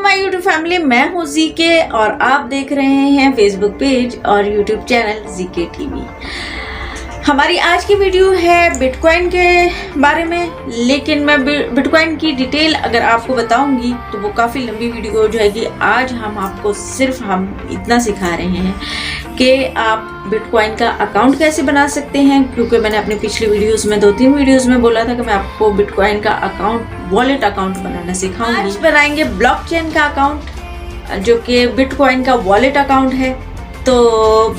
My YouTube family, मैं हूँ GK और आप देख रहे हैं फेसबुक पेज और यूट्यूब चैनल जीके टीवी। हमारी आज की वीडियो है बिटकॉइन के बारे में, लेकिन मैं बिटकॉइन की डिटेल अगर आपको बताऊंगी तो वो काफ़ी लंबी वीडियो हो जाएगी। आज हम आपको सिर्फ इतना सिखा रहे हैं कि आप बिटकॉइन का अकाउंट कैसे बना सकते हैं, क्योंकि मैंने अपनी पिछली वीडियोस में 2-3 वीडियोस में बोला था कि मैं आपको बिटकॉइन का अकाउंट, वॉलेट अकाउंट बनाना सिखाऊंगी। आज बनाएंगे ब्लॉकचेन का अकाउंट जो कि बिटकॉइन का वॉलेट अकाउंट है। तो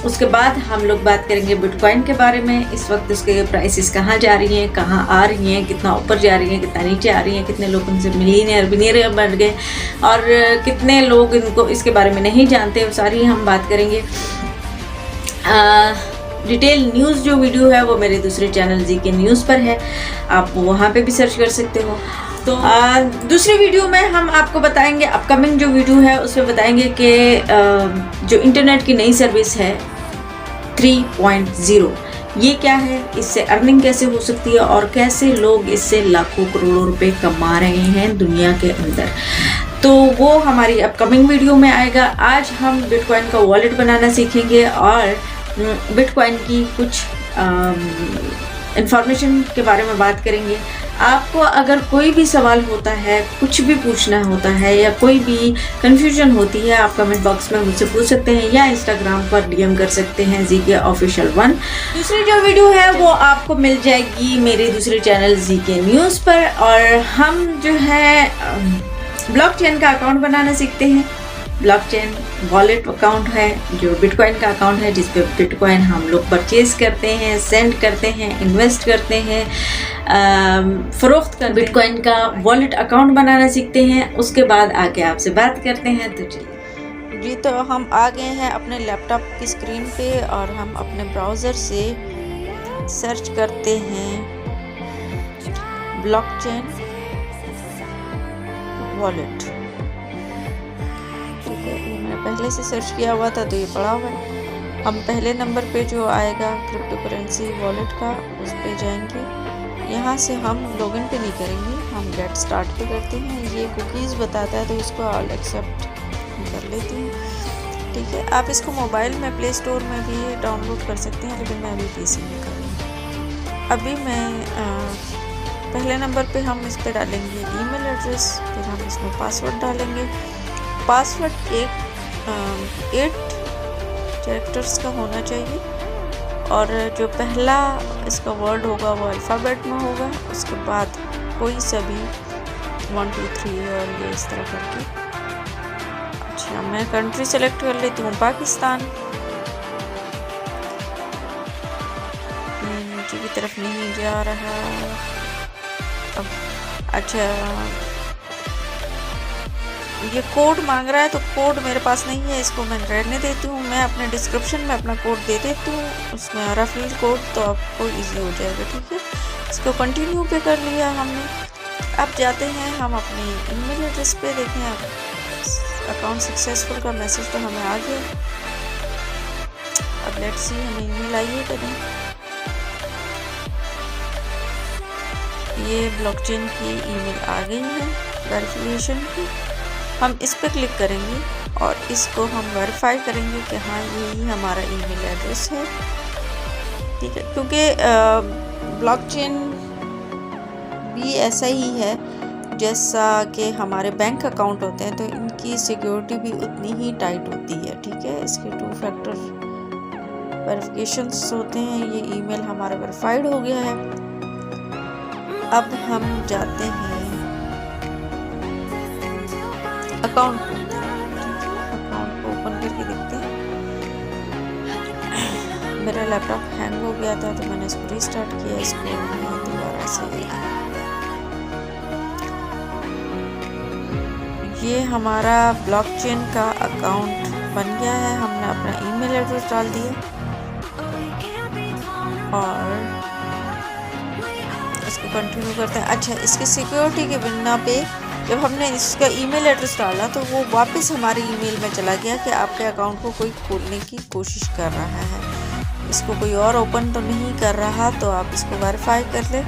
उसके बाद हम लोग बात करेंगे बिटकॉइन के बारे में। इस वक्त उसके प्राइसेस कहाँ जा रही हैं, कहाँ आ रही हैं, कितना ऊपर जा रही हैं, कितना नीचे आ रही हैं, कितने लोग उनसे मिलियनियर बन गए और कितने लोग इनको इसके बारे में नहीं जानते, वो सारी हम बात करेंगे। डिटेल न्यूज़ जो वीडियो है वो मेरे दूसरे चैनल जीके न्यूज़ पर है, आप वहाँ पे भी सर्च कर सकते हो। तो दूसरी वीडियो में हम आपको बताएंगे, अपकमिंग जो वीडियो है उसमें बताएंगे कि जो इंटरनेट की नई सर्विस है 3.0 ये क्या है, इससे अर्निंग कैसे हो सकती है और कैसे लोग इससे लाखों करोड़ों रुपए कमा रहे हैं दुनिया के अंदर। तो वो हमारी अपकमिंग वीडियो में आएगा। आज हम बिटकॉइन का वॉलेट बनाना सीखेंगे और बिटकॉइन की कुछ इंफॉर्मेशन के बारे में बात करेंगे। आपको अगर कोई भी सवाल होता है, कुछ भी पूछना होता है या कोई भी कंफ्यूजन होती है, आप कमेंट बॉक्स में मुझसे पूछ सकते हैं या इंस्टाग्राम पर डीएम कर सकते हैं जीके ऑफिशियल 1। दूसरी जो वीडियो है वो आपको मिल जाएगी मेरे दूसरे चैनल जीके न्यूज़ पर। और हम जो है ब्लॉकचेन का अकाउंट बनाना सीखते हैं। ब्लॉकचेन वॉलेट अकाउंट है जो बिटकॉइन का अकाउंट है, जिस पे बिटकॉइन हम लोग परचेज करते हैं, सेंड करते हैं, इन्वेस्ट करते हैं, फरोख्त कर। बिटकॉइन का वॉलेट अकाउंट बनाना सीखते हैं, उसके बाद आके आपसे बात करते हैं। तो चलिए जी, तो हम आ गए हैं अपने लैपटॉप की स्क्रीन पे और हम अपने ब्राउज़र से सर्च करते हैं ब्लॉकचेन वॉलेट। मैंने पहले से सर्च किया हुआ था तो ये पड़ा हुआ है। हम पहले नंबर पे जो आएगा क्रिप्टो करेंसी वॉलेट का, उस पे जाएंगे। यहाँ से हम लॉगिन पे नहीं करेंगे, हम गेट स्टार्ट पे करते हैं। ये कुकीज़ बताता है तो इसको ऑल एक्सेप्ट कर लेती हूँ। ठीक है, आप इसको मोबाइल में प्ले स्टोर में भी डाउनलोड कर सकते हैं, लेकिन मैं अभी पीसी में करूँगी। अभी मैं पहले नंबर पे हम इस पर डालेंगे ईमेल एड्रेस, फिर हम इसमें पासवर्ड डालेंगे। पासवर्ड 8 कैरेक्टर्स का होना चाहिए और जो पहला इसका वर्ड होगा वो अल्फ़ाबेट में होगा, उसके बाद कोई सा भी 1 2 3 और ये इस तरह करके। अच्छा, मैं कंट्री सेलेक्ट कर लेती हूँ पाकिस्तान। नीचे की तरफ नहीं जा रहा अब। अच्छा, ये कोड मांग रहा है तो कोड मेरे पास नहीं है, इसको मैं रहने देती हूँ। मैं अपने डिस्क्रिप्शन में अपना कोड दे देती हूँ, उसमें आ रहा फील्ड कोड, तो आपको इजी हो जाएगा। ठीक है, इसको कंटिन्यू पे कर लिया हमने। अब जाते हैं हम अपनी ईमेल एड्रेस पे, देखें आप अकाउंट सक्सेसफुल का मैसेज तो हमें आ गया। अब लेट्स सी हमें ईमेल आई है कि नहीं। ये ब्लॉकचेन की ईमेल आ गई है वेरिफिकेशन की। हम इस पर क्लिक करेंगे और इसको हम वेरीफाई करेंगे कि हाँ यही हमारा ईमेल एड्रेस है। ठीक है, क्योंकि ब्लॉकचेन भी ऐसा ही है जैसा कि हमारे बैंक अकाउंट होते हैं, तो इनकी सिक्योरिटी भी उतनी ही टाइट होती है। ठीक है, इसके 2 फैक्टर वेरिफिकेशंस होते हैं। ये ईमेल हमारा वेरीफाइड हो गया है। अब हम जाते हैं अकाउंट को, अकाउंट को ओपन करके देखते हैं। मेरा लैपटॉप हैंग हो गया था तो मैंने इसको रीस्टार्ट किया, इसको दोबारा से। ये हमारा ब्लॉकचेन का अकाउंट बन गया है। हमने अपना ईमेल एड्रेस डाल दिया और इसको कंटिन्यू करते हैं। अच्छा, इसकी सिक्योरिटी के बिना पे जब हमने इसका ईमेल एड्रेस डाला तो वो वापस हमारे ईमेल में चला गया कि आपके अकाउंट को कोई खोलने की कोशिश कर रहा है। इसको कोई और ओपन तो नहीं कर रहा, तो आप इसको वेरीफाई कर लें।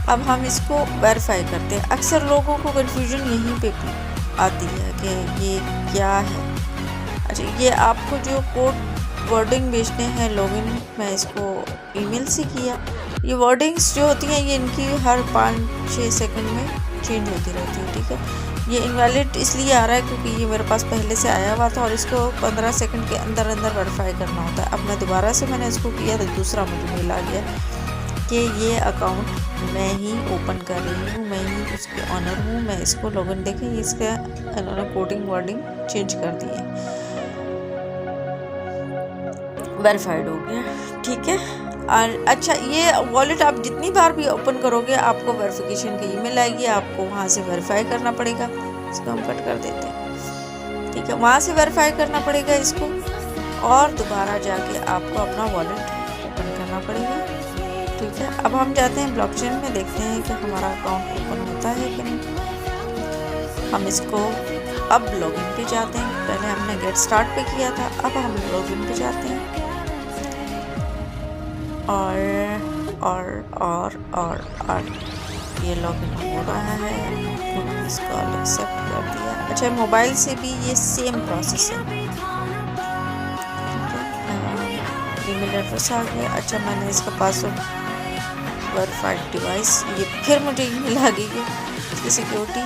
अब हम इसको वेरीफाई करते हैं। अक्सर लोगों को कन्फ्यूजन यहीं पे आती है कि ये क्या है। अच्छा, ये आपको जो कोड वर्डिंग भेजने हैं लॉगिन, मैं इसको ईमेल से किया। ये वर्डिंग्स जो होती हैं ये इनकी हर 5-6 सेकंड में चेंज होती रहती है, ठीक है। ये इनवैलिड इसलिए आ रहा है क्योंकि ये मेरे पास पहले से आया हुआ था और इसको 15 सेकंड के अंदर अंदर वेरीफाई करना होता है। अब मैं दोबारा से मैंने इसको किया तो दूसरा मुझे मेल आ गया कि ये अकाउंट मैं ही ओपन कर रही हूँ, मैं ही उसके ऑनर हूँ, मैं इसको लॉगिन, देखें इसका इन्होंने कोडिंग वर्डिंग चेंज कर दी है, वेरीफाइड हो गया, ठीक है। और अच्छा, ये वॉलेट आप जितनी बार भी ओपन करोगे आपको वेरिफिकेशन की ईमेल आएगी, आपको वहाँ से वेरीफाई करना पड़ेगा। इसको हम कट कर देते हैं, ठीक है। वहाँ से वेरीफाई करना पड़ेगा इसको और दोबारा जाके आपको अपना वॉलेट ओपन करना पड़ेगा, ठीक है। अब हम जाते हैं ब्लॉकचेन में, देखते हैं कि हमारा अकाउंट ओपन होता है कि नहीं। हम इसको अब लॉगिन पे जाते हैं, पहले हमने गेट स्टार्ट पे किया था, अब हम लॉगिन पे जाते हैं और ये लॉगिन हो रहा है, तो इसको एक्सेप्ट कर दिया। अच्छा, मोबाइल से भी ये सेम प्रोसेस है, ईमेल एड्रेस आ गया। अच्छा, मैंने इसका पासवर्ड वेरीफाइड डिवाइस, ये फिर मुझे ईमेल आ गई है। इसकी सिक्योरिटी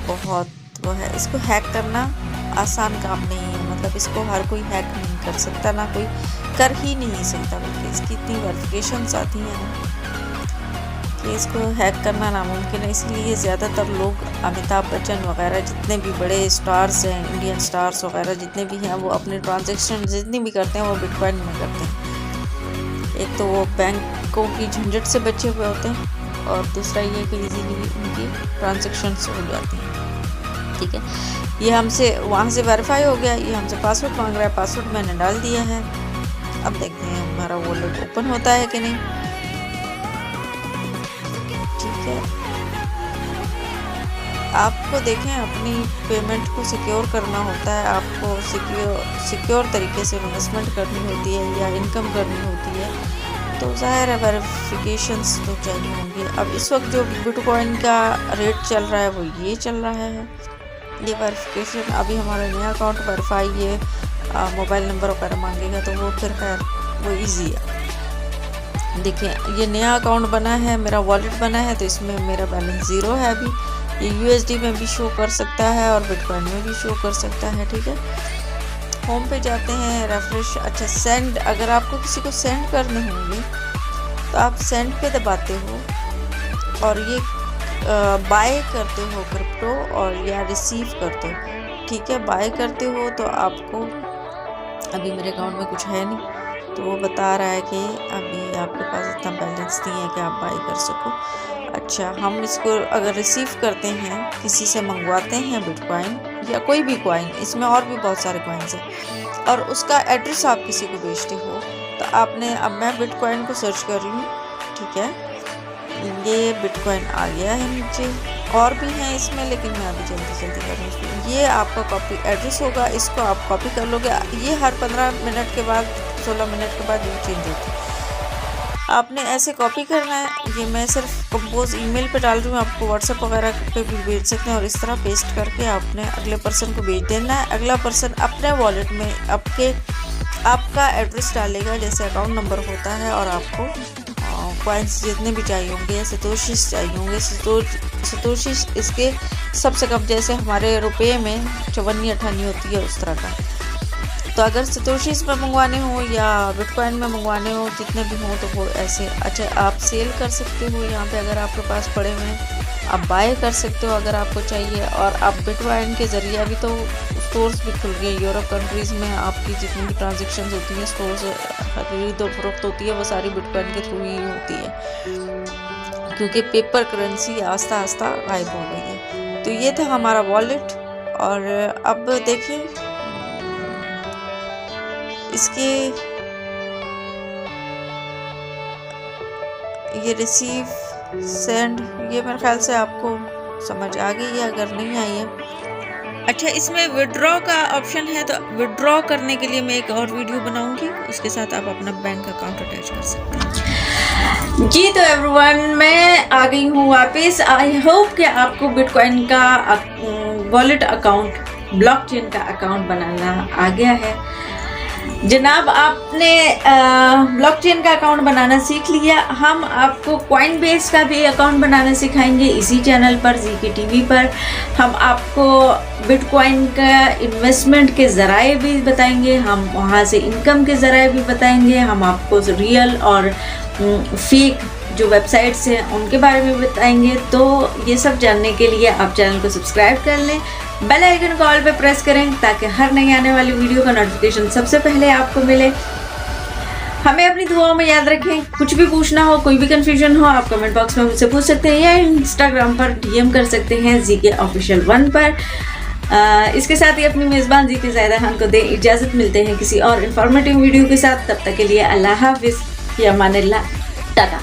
बहुत वो है, इसको हैक करना आसान काम नहीं है, मतलब इसको हर कोई हैक नहीं कर सकता, ना कोई कर ही नहीं सकता, बल्कि इसकी इतनी वेरिफिकेशंस आती हैं ना कि इसको हैक करना नामुमकिन है। इसलिए ज़्यादातर लोग, अमिताभ बच्चन वगैरह जितने भी बड़े स्टार्स हैं, इंडियन स्टार्स वगैरह जितने भी हैं, वो अपने ट्रांजैक्शन जितनी भी करते हैं वो बिटकॉइन में करते हैं। एक तो वो बैंकों की झंझट से बचे हुए होते हैं और दूसरा ये कि इजीली उनकी ट्रांजैक्शंस हो जाती हैं, ठीक है। ये हमसे वहाँ से वेरीफाई हो गया, ये हमसे पासवर्ड मांग रहा है, पासवर्ड मैंने डाल दिया है। अब देखते हैं हमारा वॉलेट ओपन होता है कि नहीं, ठीक है। आपको देखें अपनी पेमेंट को सिक्योर करना होता है, आपको सिक्योर तरीके से इन्वेस्टमेंट करनी होती है या इनकम करनी होती है, तो ज़ाहिर है वेरिफिकेशंस तो चाहिए होंगी। अब इस वक्त जो बिटकॉइन का रेट चल रहा है वो ये चल रहा है, ये वेरिफिकेशन। अभी हमारा नया अकाउंट वेरीफाई, ये मोबाइल नंबर वगैरह मांगेगा तो वो फिर खैर वो इजी है। देखिए, ये नया अकाउंट बना है, मेरा वॉलेट बना है, तो इसमें मेरा बैलेंस 0 है अभी। ये यूएसडी में भी शो कर सकता है और बिटकॉइन में भी शो कर सकता है, ठीक है। होम पे जाते हैं, रेफ्रेश। अच्छा, सेंड, अगर आपको किसी को सेंड करने होंगे तो आप सेंड पे दबाते हो और ये बाय करते हो क्रिप्टो और या रिसीव करते हो, ठीक है। बाय करते हो तो आपको, अभी मेरे अकाउंट में कुछ है नहीं तो वो बता रहा है कि अभी आपके पास इतना बैलेंस नहीं है कि आप बाय कर सको। अच्छा, हम इसको अगर रिसीव करते हैं, किसी से मंगवाते हैं बिटकॉइन या कोई भी कॉइन, इसमें और भी बहुत सारे कॉइन्स हैं, और उसका एड्रेस आप किसी को भेजते हो तो आपने, अब मैं बिटकॉइन को सर्च कर रही हूँ, ठीक है। ये बिटकॉइन आ गया है नीचे, और भी हैं इसमें, लेकिन मैं अभी जल्दी कर रही हूँ। ये आपका कॉपी एड्रेस होगा, इसको आप कॉपी कर लोगे। ये हर 15 मिनट के बाद, 16 मिनट के बाद ये चेंज होती है, आपने ऐसे कॉपी करना है। ये मैं सिर्फ कंपोज ईमेल पे डाल रही हूँ, आपको व्हाट्सएप वगैरह पे भी भेज सकते हैं, और इस तरह पेस्ट करके आपने अगले पर्सन को भेज देना है। अगला पर्सन अपने वॉलेट में आपका एड्रेस डालेगा, जैसे अकाउंट नंबर होता है, और आपको कॉइन्स जितने भी चाहिए होंगे या सतोशीस चाहिए होंगे, सतोशीस इसके सबसे कम, जैसे हमारे रुपये में 54-58 होती है, उस तरह का। तो अगर सतोशीस में मंगवाने हो या बिटकॉइन में मंगवाने हो, जितने भी हों, तो वो ऐसे। अच्छा, आप सेल कर सकते हो यहाँ पे, अगर आपके पास पड़े हुए हैं आप बाय कर सकते हो अगर आपको चाहिए। और आप बिटकॉइन के ज़रिए, अभी तो स्टोर्स भी खुल गए यूरोप कंट्रीज़ में, आपकी जितनी भी ट्रांजेक्शन होती हैं, स्टोर्स खरीद और फरोख्त होती है, वो सारी बिटकॉइन के थ्रू ही होती है, क्योंकि पेपर करेंसी आस्ता आस्ता गायब हो गई है। तो ये था हमारा वॉलेट। और अब देखिए इसके, ये रिसीव, सेंड, ये मेरे ख्याल से आपको समझ आ गई है, अगर नहीं आई है। अच्छा, इसमें विड्रॉ का ऑप्शन है, तो विड्रॉ करने के लिए मैं एक और वीडियो बनाऊंगी, उसके साथ आप अपना बैंक अकाउंट अटैच कर सकते हैं। जी, तो एवरीवन, मैं आ गई हूँ वापस। आई होप कि आपको बिटकॉइन का वॉलेट अकाउंट, ब्लॉकचेन का अकाउंट बनाना आ गया है। जनाब, आपने ब्लॉकचेन का अकाउंट बनाना सीख लिया। हम आपको कॉइनबेस का भी अकाउंट बनाना सिखाएंगे इसी चैनल पर, जीके टीवी पर। हम आपको बिटकॉइन का इन्वेस्टमेंट के ज़राए भी बताएंगे, हम वहाँ से इनकम के ज़राए भी बताएंगे। हम आपको रियल और फेक जो वेबसाइट्स हैं उनके बारे में बताएंगे। तो ये सब जानने के लिए आप चैनल को सब्सक्राइब कर लें, बेल आइकन को ऑल पे प्रेस करें ताकि हर नई आने वाली वीडियो का नोटिफिकेशन सबसे पहले आपको मिले। हमें अपनी दुआओं में याद रखें। कुछ भी पूछना हो, कोई भी कंफ्यूजन हो, आप कमेंट बॉक्स में मुझसे पूछ सकते हैं या इंस्टाग्राम पर डीएम कर सकते हैं जीके ऑफिशियल 1 पर। इसके साथ ही अपनी मेज़बान जीके ज़ाहिदा खान को दें इजाज़त। मिलते हैं किसी और इन्फॉर्मेटिव वीडियो के साथ। तब तक के लिए अल्लाह हाफिज़, या अमानिल्लाह, टाटा।